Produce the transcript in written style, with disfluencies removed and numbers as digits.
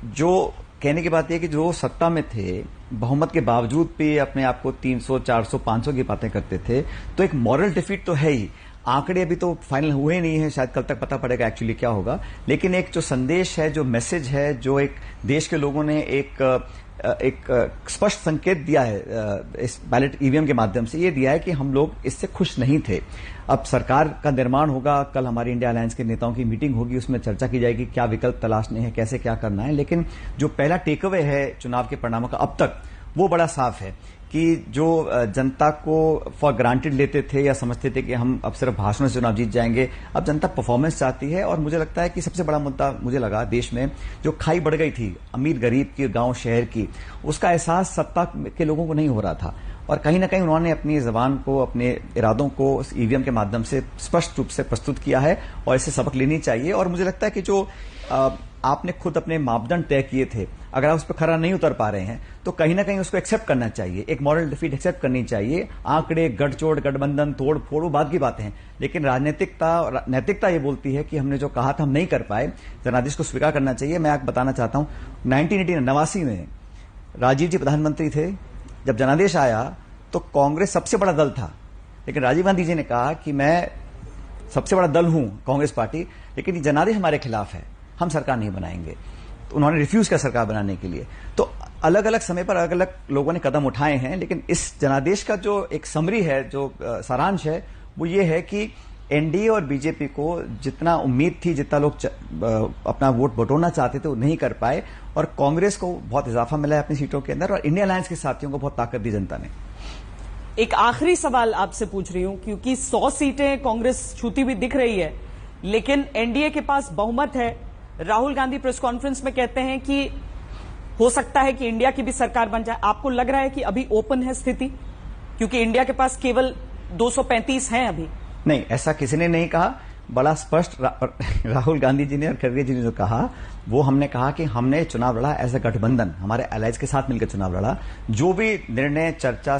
जो कहने की बात यह कि जो सत्ता में थे, बहुमत के बावजूद भी अपने आप को 300, 400, 500 की बातें करते थे, तो एक मॉरल डिफीट तो है ही। आंकड़े अभी तो फाइनल हुए नहीं है, शायद कल तक पता पड़ेगा एक्चुअली क्या होगा, लेकिन एक जो संदेश है, जो मैसेज है, जो एक देश के लोगों ने एक स्पष्ट संकेत दिया है इस बैलेट ईवीएम के माध्यम से, ये दिया है कि हम लोग इससे खुश नहीं थे। अब सरकार का निर्माण होगा, कल हमारी इंडिया अलायंस के नेताओं की मीटिंग होगी, उसमें चर्चा की जाएगी क्या विकल्प तलाशने हैं, कैसे क्या करना है, लेकिन जो पहला टेक अवे है चुनाव के परिणामों का अब तक, वो बड़ा साफ है कि जो जनता को फॉर ग्रांटेड लेते थे या समझते थे कि हम अब सिर्फ भाषणों से चुनाव जीत जाएंगे, अब जनता परफॉर्मेंस चाहती है। और मुझे लगता है कि सबसे बड़ा मुद्दा मुझे लगा देश में जो खाई बढ़ गई थी अमीर गरीब की, गांव शहर की, उसका एहसास सत्ता के लोगों को नहीं हो रहा था। और कहीं ना कहीं उन्होंने अपनी जबान को, अपने इरादों को ईवीएम के माध्यम से स्पष्ट रूप से प्रस्तुत किया है और इससे सबक लेनी चाहिए। और मुझे लगता है कि जो आपने खुद अपने मापदंड तय किए थे, अगर आप उस पर खरा नहीं उतर पा रहे हैं तो कहीं ना कहीं उसको एक्सेप्ट करना चाहिए, एक मॉरल डिफीट एक्सेप्ट करनी चाहिए। आंकड़े, गठजोड़, गठबंधन, तोड़ फोड़, वो बात की बातें हैं, लेकिन राजनीतिकता, नैतिकता ये बोलती है कि हमने जो कहा था हम नहीं कर पाए, जनादेश को स्वीकार करना चाहिए। मैं आपको बताना चाहता हूं, 1989 में राजीव जी प्रधानमंत्री थे, जब जनादेश आया तो कांग्रेस सबसे बड़ा दल था, लेकिन राजीव गांधी जी ने कहा कि मैं सबसे बड़ा दल हूं कांग्रेस पार्टी, लेकिन ये जनादेश हमारे खिलाफ है, हम सरकार नहीं बनाएंगे। तो उन्होंने रिफ्यूज किया सरकार बनाने के लिए। तो अलग अलग समय पर अलग अलग लोगों ने कदम उठाए हैं, लेकिन इस जनादेश का जो एक समरी है, जो सारांश है, वो ये है कि एनडीए और बीजेपी को जितना उम्मीद थी, जितना लोग अपना वोट बटोरना चाहते थे, वो नहीं कर पाए, और कांग्रेस को बहुत इजाफा मिला है अपनी सीटों के अंदर, और इंडिया अलायंस के साथियों को बहुत ताकत दी जनता ने। एक आखिरी सवाल आपसे पूछ रही हूं, क्योंकि 100 सीटें कांग्रेस छूती हुई दिख रही है, लेकिन एनडीए के पास बहुमत है। राहुल गांधी प्रेस कॉन्फ्रेंस में कहते हैं कि हो सकता है कि इंडिया की भी सरकार बन जाए। आपको लग रहा है कि अभी ओपन है स्थिति, क्योंकि इंडिया के पास केवल 235 हैं अभी? नहीं, ऐसा किसी ने नहीं कहा। बड़ा स्पष्ट राहुल गांधी जी ने और खड़गे जी ने जो कहा, वो हमने कहा कि हमने चुनाव लड़ा एज ए गठबंधन, हमारे एलाइज के साथ मिलकर चुनाव लड़ा। जो भी निर्णय, चर्चा,